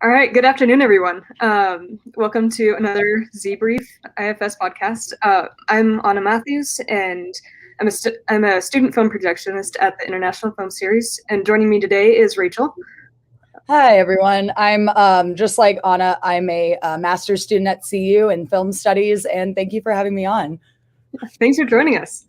All right, good afternoon, everyone. Welcome to another ZBrief IFS podcast. I'm Anna Matthews, and I'm a student film projectionist at the International Film Series, and joining me today is Rachel. Hi, everyone. I'm just like Anna. I'm a master's student at CU in film studies, and thank you for having me on. Thanks for joining us.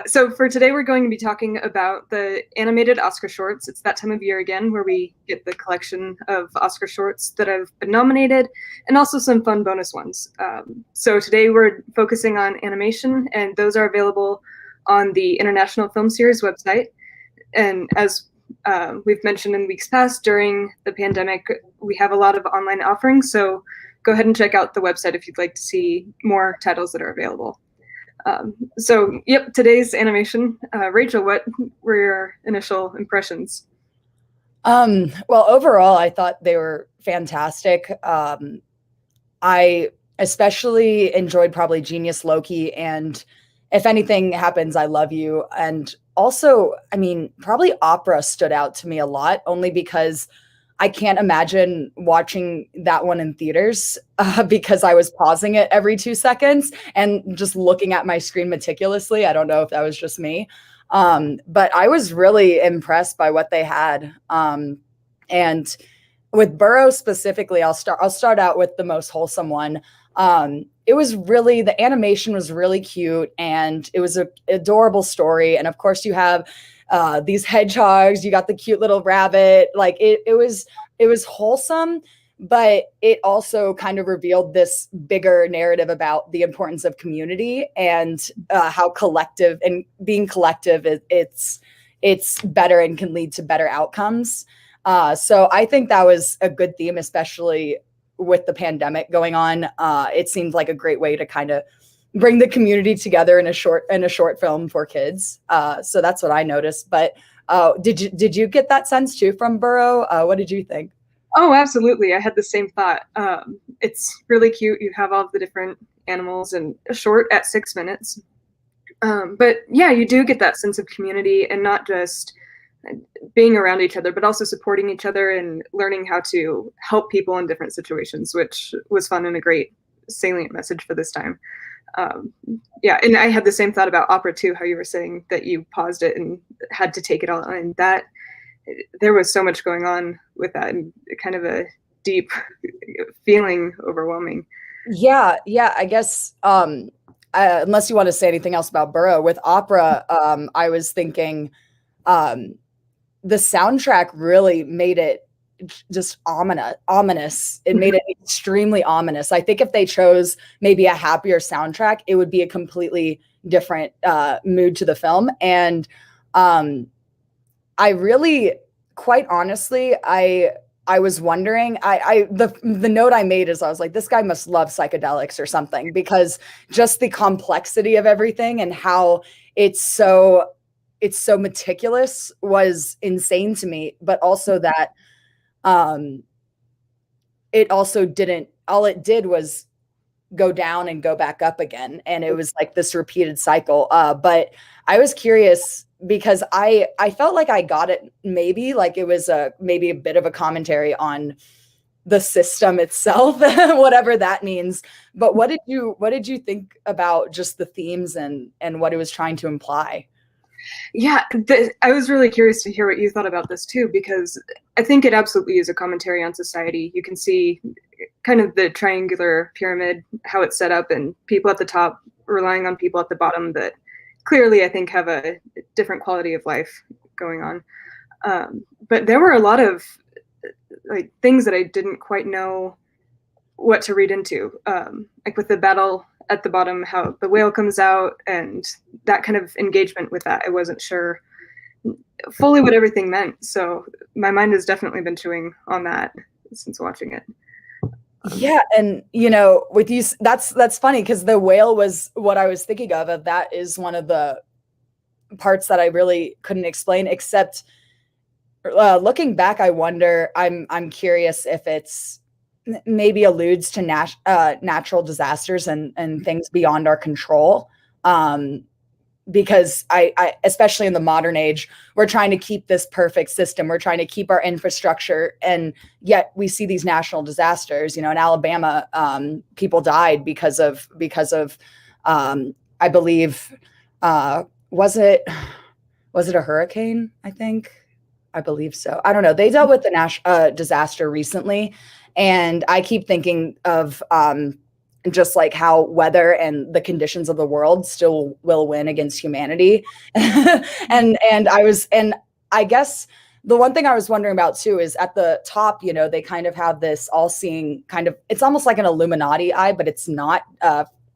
So for today, we're going to be talking about the animated Oscar shorts. It's that time of year again where we get the collection of Oscar shorts that have been nominated, and also some fun bonus ones. So today we're focusing on animation, and those are available on the International Film Series website. And as we've mentioned in weeks past, during the pandemic, we have a lot of online offerings, so go ahead and check out the website if you'd like to see more titles that are available. Today's animation. Rachel, what were your initial impressions? Well, overall, I thought they were fantastic. I especially enjoyed probably Genius Loki and If Anything Happens, I Love You. And also, I mean, probably Opera stood out to me a lot, only because I can't imagine watching that one in theaters because I was pausing it every 2 seconds and just looking at my screen meticulously. I don't know if that was just me. But I was really impressed by what they had. And with Burrow specifically, I'll start out with the most wholesome one. It was really, the animation was really cute, and it was an adorable story. And of course you have these hedgehogs, you got the cute little rabbit. Like it was wholesome, but it also kind of revealed this bigger narrative about the importance of community and how collective and being collective it's better and can lead to better outcomes. So I think that was a good theme, especially with the pandemic going on. It seemed like a great way to kind of bring the community together in a short film for kids. So that's what I noticed. But did you get that sense too from Burrow? What did you think? Oh, absolutely. I had the same thought. It's really cute. You have all of the different animals and a short at 6 minutes. But yeah, you do get that sense of community, and not just being around each other, but also supporting each other and learning how to help people in different situations, which was fun and a great salient message for this time. Yeah, and I had the same thought about Opera too, how you were saying that you paused it and had to take it all in. That there was so much going on with that, and kind of a deep feeling, overwhelming. Yeah, I guess unless you want to say anything else about Burrow, with Opera, I was thinking the soundtrack really made it just ominous. It made it extremely ominous. I think if they chose maybe a happier soundtrack, it would be a completely different mood to the film. And I really, quite honestly, I was wondering, the note I made is I was like, this guy must love psychedelics or something, because just the complexity of everything and how it's so meticulous was insane to me. But also that it also didn't, all it did was go down and go back up again, and it was like this repeated cycle. But I was curious because I felt like I got it, maybe like it was maybe a bit of a commentary on the system itself, whatever that means. But what did you think about just the themes and what it was trying to imply? Yeah, I was really curious to hear what you thought about this too, because I think it absolutely is a commentary on society. You can see kind of the triangular pyramid, how it's set up, and people at the top relying on people at the bottom that clearly I think have a different quality of life going on. But there were a lot of like things that I didn't quite know what to read into, like with the battle at the bottom, how the whale comes out and that kind of engagement with that. I wasn't sure fully what everything meant. So my mind has definitely been chewing on that since watching it. Yeah, and with you, that's funny, because the whale was what I was thinking of. That is one of the parts that I really couldn't explain, except looking back, I wonder, I'm curious if it's maybe alludes to natural disasters and things beyond our control. because I especially in the modern age, we're trying to keep this perfect system. We're trying to keep our infrastructure, and yet we see these national disasters. In Alabama, people died because of I believe was it a hurricane? I believe so. I don't know. They dealt with the national disaster recently, and I keep thinking of just like how weather and the conditions of the world still will win against humanity. And I guess the one thing I was wondering about too is at the top, they kind of have this all-seeing kind of, it's almost like an Illuminati eye, but it's not.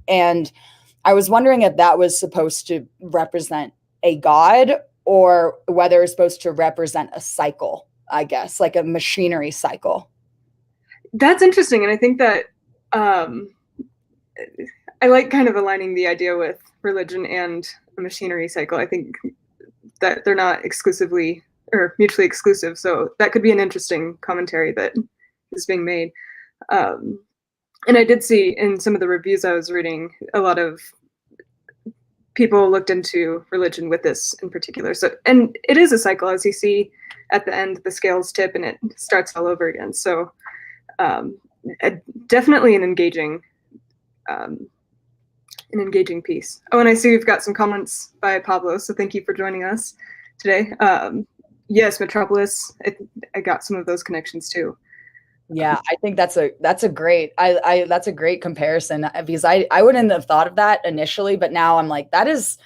And I was wondering if that was supposed to represent a god or whether it's supposed to represent a cycle, I guess, like a machinery cycle. That's interesting. And I think that I like kind of aligning the idea with religion and a machinery cycle. I think that they're not exclusively or mutually exclusive. So that could be an interesting commentary that is being made. And I did see in some of the reviews I was reading, a lot of people looked into religion with this in particular. So, and it is a cycle, as you see at the end, the scales tip and it starts all over again. So definitely an engaging piece. Oh, and I see we've got some comments by Pablo, so thank you for joining us today. Yes, Metropolis, I got some of those connections too. Yeah, I think that's a great that's a great comparison, because I wouldn't have thought of that initially, but now I'm like, that is,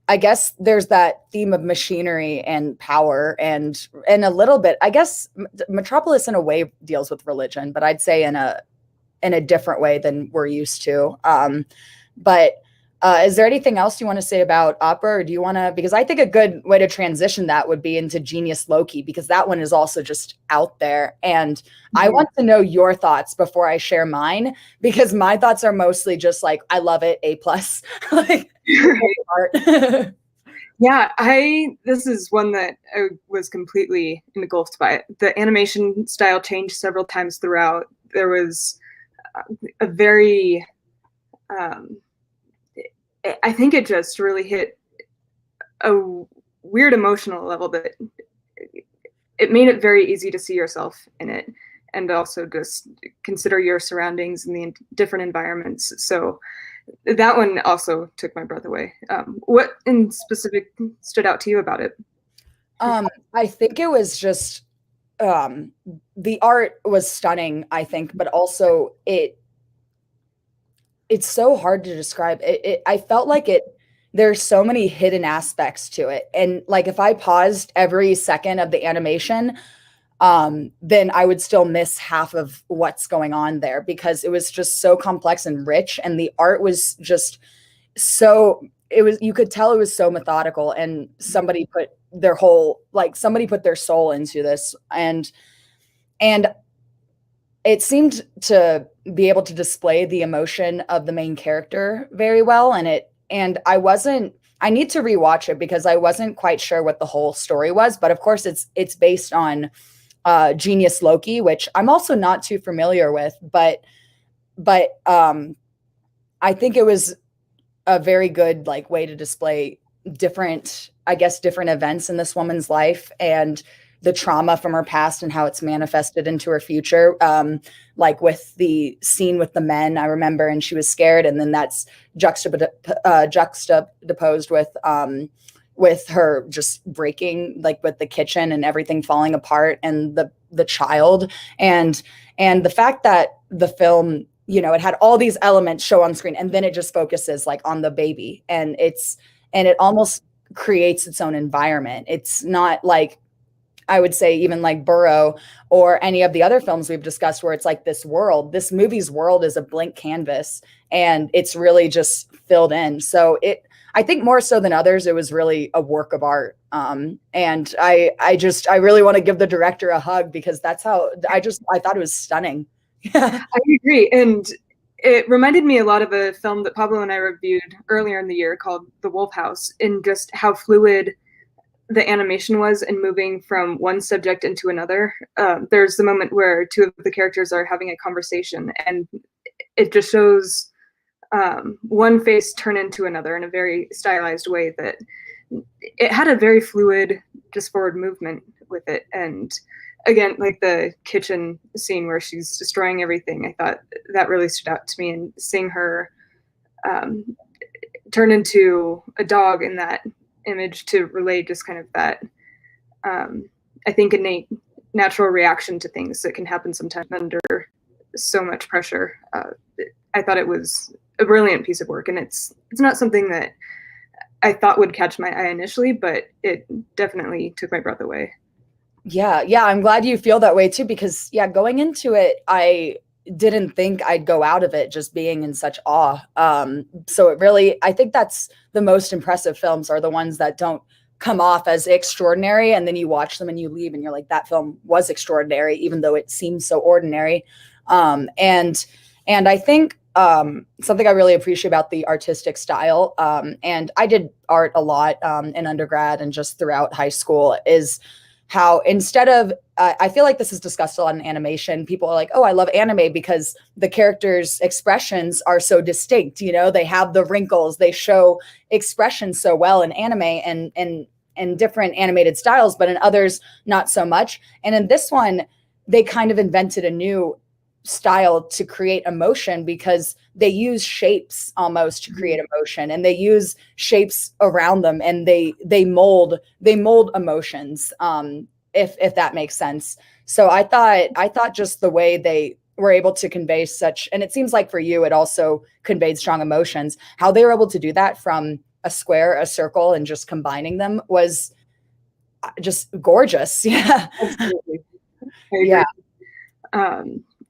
I guess there's that theme of machinery and power and a little bit, I guess Metropolis in a way deals with religion, but I'd say in a different way than we're used to. But is there anything else you want to say about opera, or do you want to, because I think a good way to transition that would be into Genius Loki, because that one is also just out there. And I want to know your thoughts before I share mine, because my thoughts are mostly just like, I love it, A+. Like, yeah, this is one that I was completely engulfed by it. The animation style changed several times throughout. There was a very I think it just really hit a weird emotional level that it made it very easy to see yourself in it, and also just consider your surroundings and the different environments. So that one also took my breath away. What in specific stood out to you about it? I think it was just the art was stunning, I think, but also it's so hard to describe. I felt like there's so many hidden aspects to it. And like, if I paused every second of the animation, then I would still miss half of what's going on there, because it was just so complex and rich. And the art was just you could tell it was so methodical, and somebody put their soul into this. And it seemed to be able to display the emotion of the main character very well. And I need to rewatch it because I wasn't quite sure what the whole story was, but of course it's based on Genius Loki, which I'm also not too familiar with, but I think it was a very good like way to display different events in this woman's life and the trauma from her past and how it's manifested into her future. Like with the scene with the men, I remember, and she was scared. And then that's juxtaposed with her just breaking, like with the kitchen and everything falling apart, and the child, and the fact that the film, it had all these elements show on screen, and then it just focuses like on the baby, and it almost creates its own environment. It's not like, I would say, even like Burrow or any of the other films we've discussed, where it's like this movie's world is a blank canvas, and it's really just filled in. So I think more so than others, it was really a work of art. And I really want to give the director a hug, because that's how I thought it was stunning. I agree. And it reminded me a lot of a film that Pablo and I reviewed earlier in the year called The Wolf House, in just how fluid the animation was in moving from one subject into another. There's the moment where two of the characters are having a conversation, and it just shows one face turn into another in a very stylized way that it had a very fluid, just forward movement with it. And again, like the kitchen scene where she's destroying everything, I thought that really stood out to me. And seeing her turn into a dog in that image to relay just kind of that, I think, innate natural reaction to things that can happen sometimes under so much pressure. I thought it was a brilliant piece of work, and it's not something that I thought would catch my eye initially, but it definitely took my breath away. Yeah, I'm glad you feel that way too, because going into it, I didn't think I'd go out of it just being in such awe. So it really, I think that's the most impressive films are the ones that don't come off as extraordinary, and then you watch them and you leave and you're like, that film was extraordinary, even though it seems so ordinary. And I think something I really appreciate about the artistic style, and I did art a lot in undergrad and just throughout high school, is how instead of, I feel like this is discussed a lot in animation. People are like, oh, I love anime because the characters' expressions are so distinct. You know, they have the wrinkles, they show expressions so well in anime and different animated styles, but in others, not so much. And in this one, they kind of invented a new style to create emotion because they use shapes almost to create emotion, and they use shapes around them, and they mold emotions, if that makes sense. So I thought just the way they were able to convey such, and it seems like for you it also conveyed strong emotions, how they were able to do that from a square, a circle, and just combining them was just gorgeous. Yeah. Absolutely.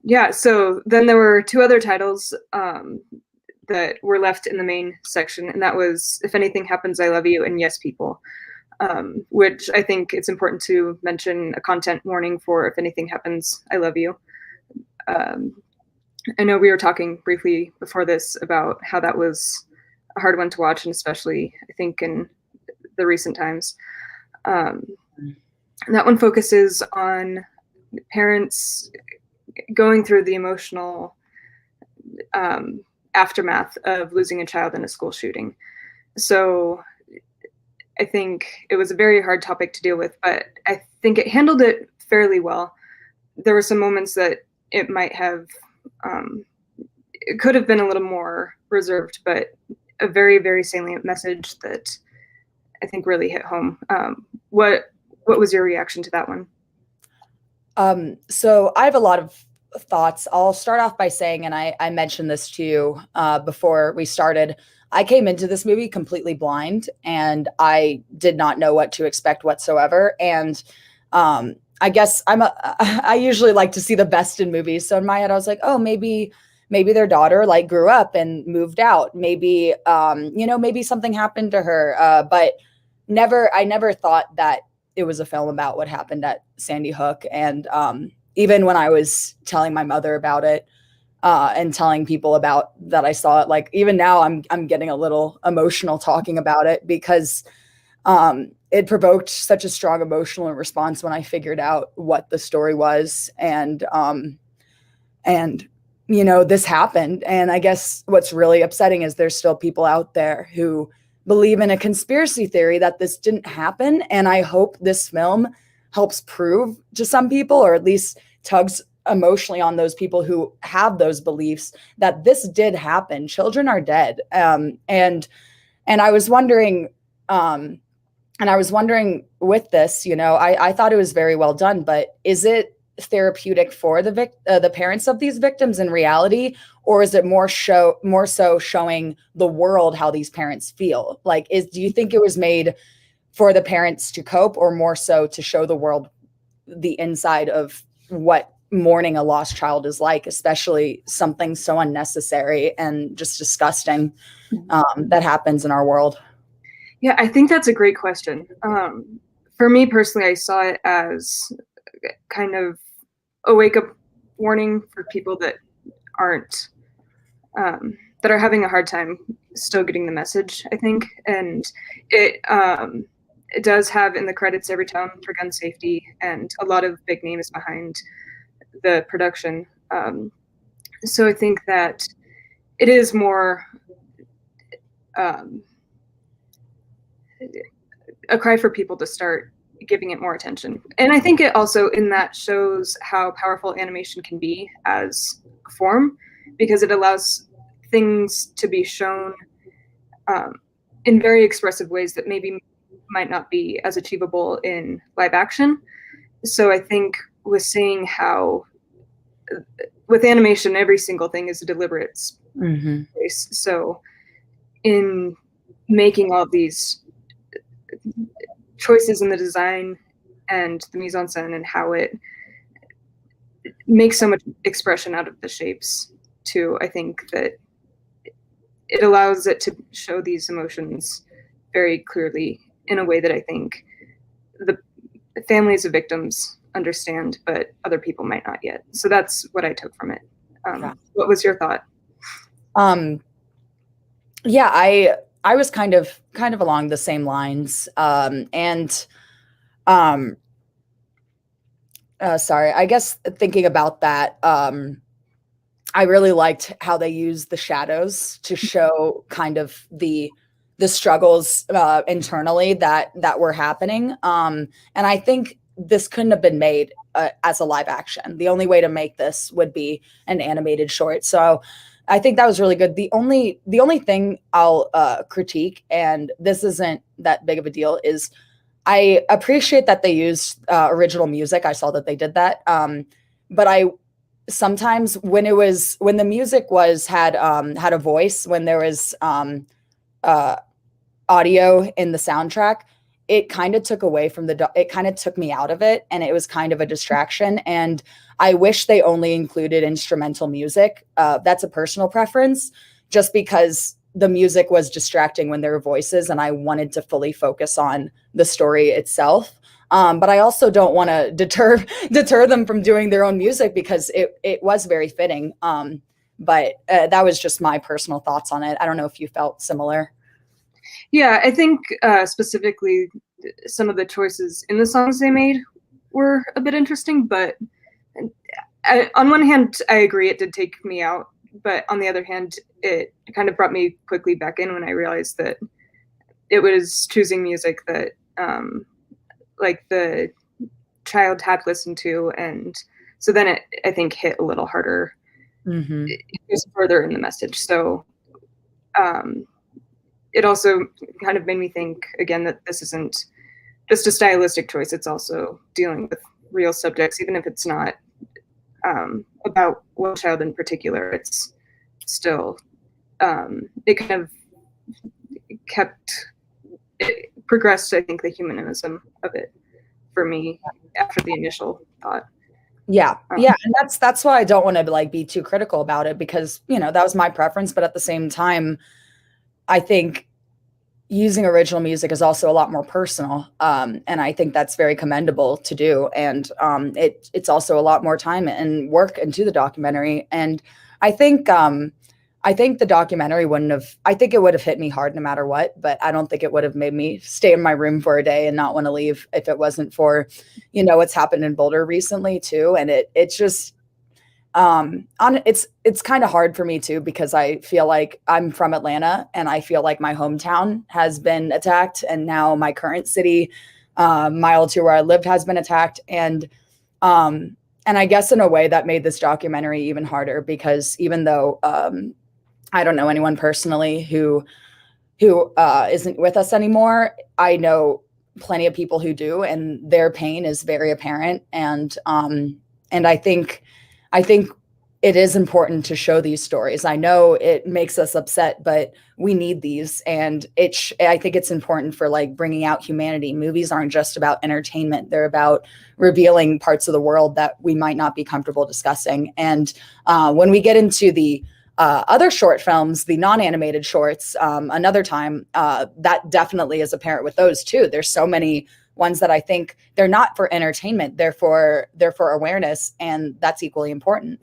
Yeah. So then there were two other titles that were left in the main section, and that was If Anything Happens, I Love You, and Yes People, which I think it's important to mention a content warning for If Anything Happens, I Love You. I know we were talking briefly before this about how that was a hard one to watch, and especially I think in the recent times. That one focuses on parents going through the emotional aftermath of losing a child in a school shooting. So I think it was a very hard topic to deal with, but I think it handled it fairly well. There were some moments that it might have, it could have been a little more reserved, but a very, very salient message that I think really hit home. What was your reaction to that one? So I have a lot of thoughts. I'll start off by saying, and I mentioned this to you before we started, I came into this movie completely blind, and I did not know what to expect whatsoever. And I guess I usually like to see the best in movies. So in my head, I was like, oh, maybe their daughter like grew up and moved out. Maybe, maybe something happened to her. But I never thought that it was a film about what happened at Sandy Hook. And even when I was telling my mother about it and telling people about that I saw it, like even now I'm getting a little emotional talking about it because it provoked such a strong emotional response when I figured out what the story was. And this happened. And I guess what's really upsetting is there's still people out there who believe in a conspiracy theory that this didn't happen. And I hope this film helps prove to some people, or at least tugs emotionally on those people who have those beliefs, that this did happen. Children are dead. And I was wondering, with this, I thought it was very well done, but is it therapeutic for the parents of these victims in reality, or is it more so showing the world how these parents feel? Like, do you think it was made for the parents to cope, or more so to show the world the inside of what mourning a lost child is like, especially something so unnecessary and just disgusting that happens in our world? Yeah, I think that's a great question. For me personally, I saw it as kind of a wake-up warning for people that aren't that are having a hard time still getting the message, I think. And it does have in the credits every tone for gun safety, and a lot of big names behind the production. So I think that it is more a cry for people to start giving it more attention. And I think it also in that shows how powerful animation can be as a form, because it allows things to be shown in very expressive ways that maybe might not be as achievable in live action. So I think with seeing how with animation, every single thing is a deliberate space. So in making all these choices in the design and the mise en scène and how it makes so much expression out of the shapes too, I think that it allows it to show these emotions very clearly in a way that I think the families of victims understand, but other people might not yet. So that's what I took from it. What was your thought? Yeah, I was kind of along the same lines. Sorry, I guess thinking about that, I really liked how they used the shadows to show kind of the struggles internally that were happening. And I think this couldn't have been made as a live action. The only way to make this would be an animated short. So I think that was really good. The only thing I'll critique, and this isn't that big of a deal, is I appreciate that they used original music. I saw that they did that. But I sometimes when the music had a voice, when there was audio in the soundtrack, it kind of took away from it kind of took me out of it, and it was kind of a distraction. And I wish they only included instrumental music. That's a personal preference, just because the music was distracting when there were voices, and I wanted to fully focus on the story itself. But I also don't want to deter them from doing their own music, because it was very fitting. But that was just my personal thoughts on it. I don't know if you felt similar. Yeah, I think specifically some of the choices in the songs they made were a bit interesting, but on one hand, I agree it did take me out, but on the other hand, it kind of brought me quickly back in when I realized that it was choosing music that like the child had listened to, and so then it, I think, hit a little harder. It was further in the message. So it also kind of made me think again that this isn't just a stylistic choice. It's also dealing with real subjects, even if it's not about one child in particular. It's still, it kind of progressed, I think, the humanism of it for me after the initial thought. Yeah. And that's why I don't want to be too critical about it, because, that was my preference. But at the same time, I think using original music is also a lot more personal. And I think that's very commendable to do. And it's also a lot more time and work into the documentary. And I think the documentary I think it would have hit me hard no matter what, but I don't think it would have made me stay in my room for a day and not want to leave if it wasn't for, what's happened in Boulder recently too. And it's just, it's kind of hard for me too, because I feel like I'm from Atlanta, and I feel like my hometown has been attacked, and now my current city, mile to where I lived, has been attacked. And I guess in a way that made this documentary even harder, because even though I don't know anyone personally who isn't with us anymore, I know plenty of people who do, and their pain is very apparent. And I think it is important to show these stories. I know it makes us upset, but we need these. And I think it's important for bringing out humanity. Movies aren't just about entertainment. They're about revealing parts of the world that we might not be comfortable discussing. And when we get into the other short films, the non-animated shorts, another time, that definitely is apparent with those too. There's so many ones that I think they're not for entertainment, they're for awareness, and that's equally important.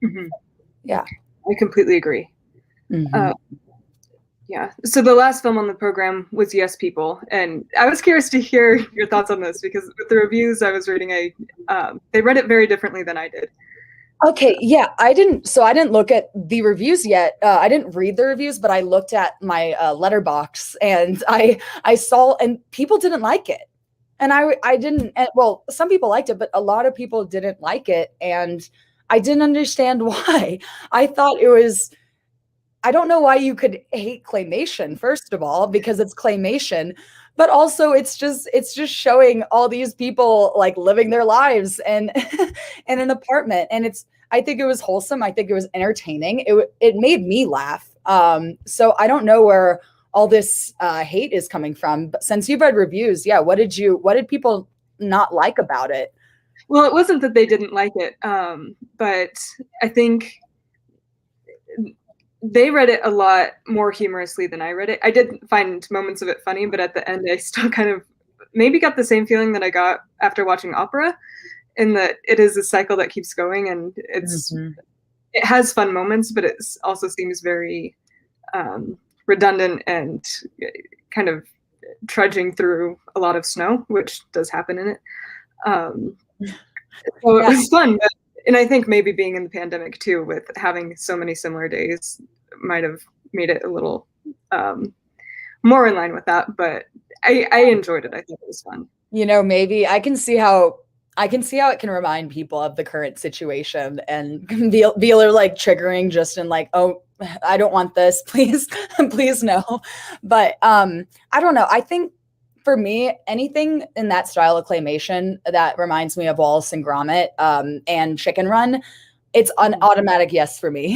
Mm-hmm. Yeah, I completely agree. Yeah. So the last film on the program was Yes People, and I was curious to hear your thoughts on this, because with the reviews I was reading, they read it very differently than I did. Okay, yeah, I didn't look at the reviews yet. I didn't read the reviews, but I looked at my letterbox, and I saw, and people didn't like it. And I didn't, and, well, some people liked it, but a lot of people didn't like it, and I didn't understand why. I thought it was, I don't know why you could hate claymation, first of all, because it's claymation, but also it's just showing all these people like living their lives and in an apartment. And it's, I think it was wholesome. I think it was entertaining. It made me laugh. So I don't know where all this hate is coming from. But since you've read reviews, yeah, what did people not like about it? Well, it wasn't that they didn't like it, but I think they read it a lot more humorously than I read it. I did find moments of it funny, but at the end, I still kind of maybe got the same feeling that I got after watching opera, in that it is a cycle that keeps going, and it has fun moments, but it also seems very redundant and kind of trudging through a lot of snow, which does happen in it. So it was fun, and I think maybe being in the pandemic too, with having so many similar days, might have made it a little more in line with that. But I enjoyed it. I think it was fun. You know, maybe I can see how it can remind people of the current situation and be like triggering just in like, oh, I don't want this, please, please no. But I don't know. I think for me, anything in that style of claymation that reminds me of Wallace and Gromit and Chicken Run, it's an automatic yes for me.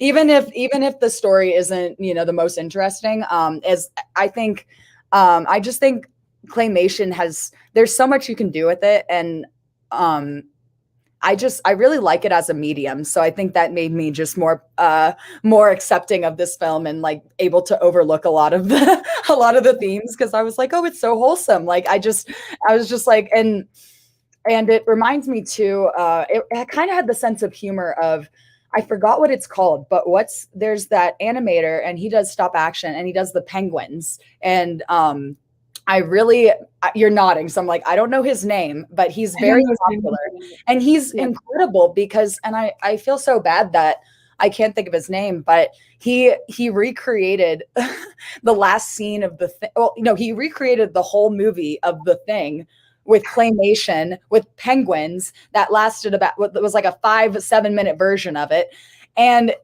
Even if the story isn't, the most interesting, is I think I just think claymation has, there's so much you can do with it, and I really like it as a medium. So I think that made me just more accepting of this film, and like able to overlook a lot of the themes, because I was like, oh, it's so wholesome. Like I was just like, and it reminds me too, it kind of had the sense of humor of, I forgot what it's called, but there's that animator, and he does stop action, and he does the penguins. And you're nodding. So I'm like, I don't know his name, but he's very popular, and he's incredible because, and I feel so bad that I can't think of his name, but he recreated the last scene of the thing. Well, he recreated the whole movie of The Thing with claymation, with penguins, that lasted about, it was like a 5-7 minute version of it. And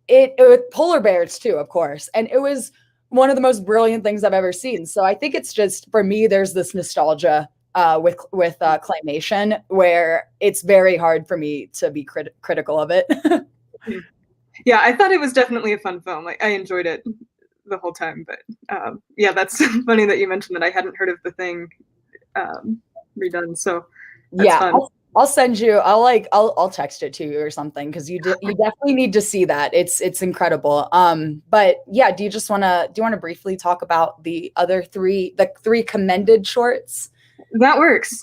it with polar bears too, of course. And it was one of the most brilliant things I've ever seen. So I think it's just, for me, there's this nostalgia with claymation, where it's very hard for me to be critical of it. Yeah, I thought it was definitely a fun film. Like, I enjoyed it the whole time. But yeah, that's funny that you mentioned that. I hadn't heard of The Thing redone. So that's fun. I'll send you. I'll text it to you or something, because you definitely need to see that. It's incredible. But yeah, do you want to briefly talk about the three commended shorts? That works.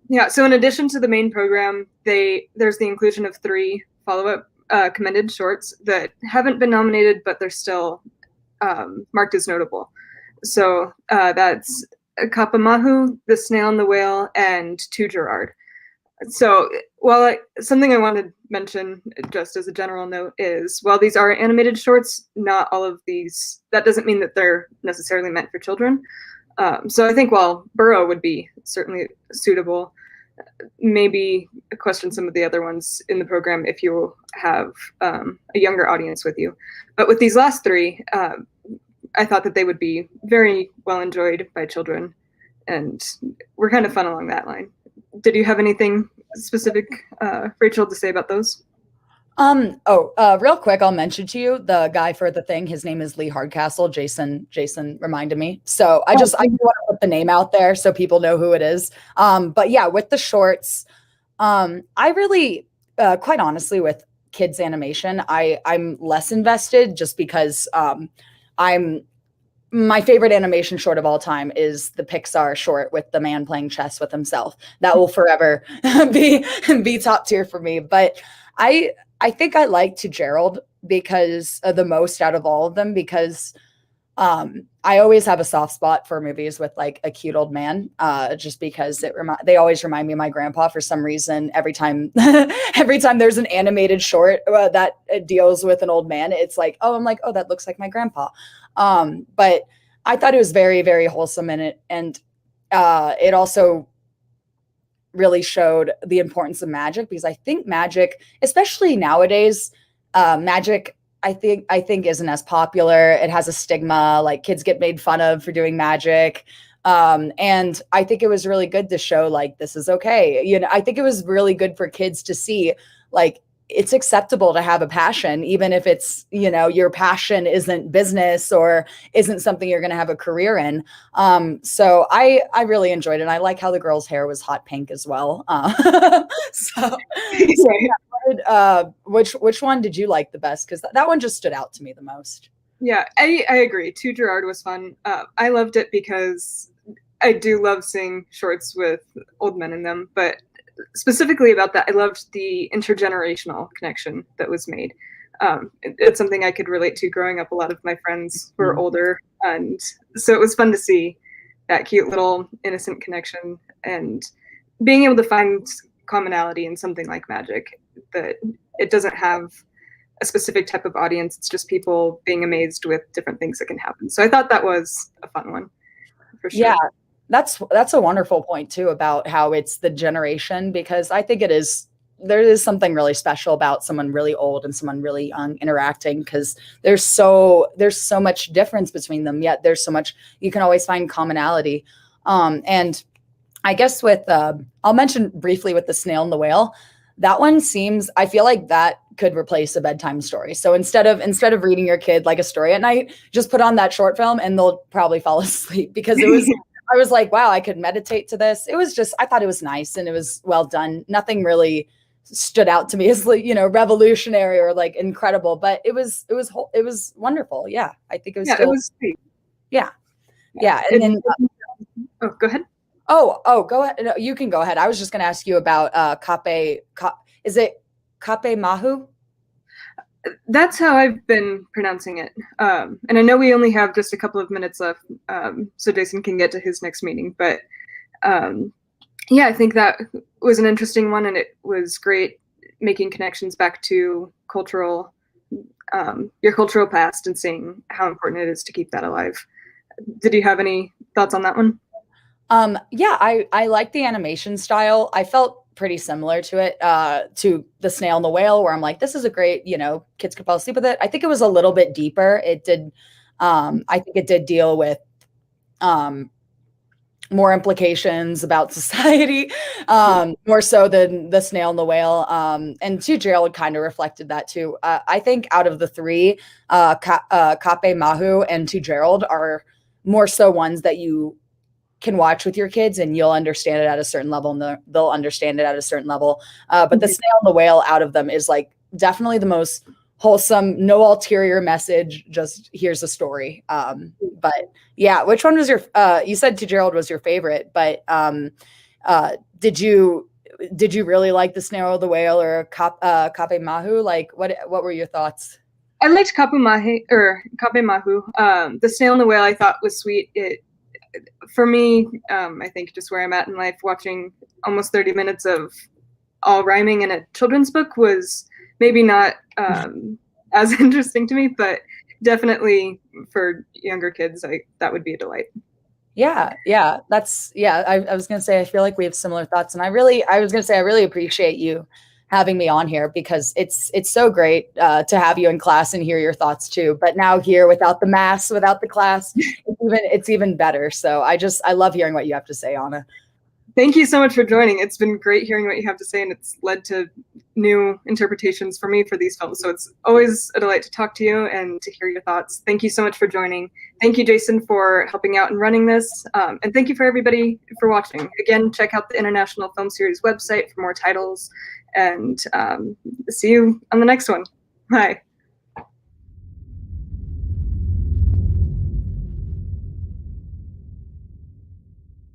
Yeah. So in addition to the main program, there's the inclusion of 3 follow-up commended shorts that haven't been nominated, but they're still marked as notable. So that's Kapamahu, The Snail and the Whale, and To Gerard. So, something I want to mention just as a general note is, while these are animated shorts, not all of these, that doesn't mean that they're necessarily meant for children. So I think while Burrow would be certainly suitable, maybe question some of the other ones in the program if you have a younger audience with you. But with these last 3, I thought that they would be very well enjoyed by children, and we're kind of fun along that line. Did you have anything specific, Rachel, to say about those? Real quick, I'll mention to you the guy for The Thing. His name is Lee Hardcastle. Jason reminded me. So I want to put the name out there so people know who it is. But yeah, with the shorts, I really, quite honestly, with kids animation, I'm less invested, just because my favorite animation short of all time is the Pixar short with the man playing chess with himself. That will forever be top tier for me. But I think I like To Gerald because the most out of all of them, because I always have a soft spot for movies with like a cute old man, just because they always remind me of my grandpa for some reason. Every time, every time there's an animated short that deals with an old man, it's like, oh, I'm like, oh, that looks like my grandpa. But I thought it was very, very wholesome in it, and it also really showed the importance of magic, because I think magic, especially nowadays, magic I think isn't as popular. It has a stigma, like kids get made fun of for doing magic. And I think it was really good to show like this is okay. You know, I think it was really good for kids to see like it's acceptable to have a passion, even if it's, you know, your passion isn't business or isn't something you're going to have a career in. So I really enjoyed it. I like how the girl's hair was hot pink as well. So yeah, which one did you like the best? Because that one just stood out to me the most. Yeah, I agree. To Gerard was fun. I loved it because I do love seeing shorts with old men in them, but specifically about that, I loved the intergenerational connection that was made. It's something I could relate to growing up. A lot of my friends were older, and so it was fun to see that cute little innocent connection and being able to find commonality in something like magic, that it doesn't have a specific type of audience. It's just people being amazed with different things that can happen. So I thought that was a fun one for sure. Yeah, that's a wonderful point too about how it's the generation, because I think there is something really special about someone really old and someone really young interacting, because there's so much difference between them, yet there's so much you can always find commonality. And I guess with I'll mention briefly with the snail and the whale. That one seems, I feel like that could replace a bedtime story. So instead of reading your kid like a story at night, just put on that short film and they'll probably fall asleep, because it was I was like, wow, I could meditate to this. It was just, I thought it was nice and it was well done. Nothing really stood out to me as like, you know, revolutionary or like incredible, but it was wonderful. Yeah. I think it was it was sweet. Yeah. Yeah. And then oh, go ahead. Oh, go ahead. No, you can go ahead. I was just going to ask you about is it Kape Mahu? That's how I've been pronouncing it. And I know we only have just a couple of minutes left, so Jason can get to his next meeting. But yeah, I think that was an interesting one, and it was great making connections back to your cultural past and seeing how important it is to keep that alive. Did you have any thoughts on that one? Yeah, I like the animation style. I felt pretty similar to it, to the snail and the whale, where I'm like, this is a great, you know, kids could fall asleep with it. I think it was a little bit deeper. It did, I think it did deal with, more implications about society, more so than the snail and the whale. And To Gerald kind of reflected that too. I think out of the three, Kape Mahu and To Gerald are more so ones that you can watch with your kids and you'll understand it at a certain level, and they'll understand it at a certain level. But the snail and the whale out of them is like definitely the most wholesome, no ulterior message, just here's a story. But yeah, which one was you said To Gerald was your favorite, but did you really like the snail or the whale or Kape Mahu? Like what were your thoughts? I liked Kape Mahu. The snail and the whale I thought was sweet. For me, I think just where I'm at in life, watching almost 30 minutes of all rhyming in a children's book was maybe not as interesting to me, but definitely for younger kids, that would be a delight. Yeah. I was going to say, I feel like we have similar thoughts, and I really appreciate you having me on here, because it's so great to have you in class and hear your thoughts too. But now here, without the mass, without the class, it's even better. So I love hearing what you have to say, Anna. Thank you so much for joining. It's been great hearing what you have to say, and it's led to new interpretations for me for these films. So it's always a delight to talk to you and to hear your thoughts. Thank you so much for joining. Thank you, Jason, for helping out and running this. And thank you for everybody for watching. Again, check out the International Film Series website for more titles, and see you on the next one. Bye.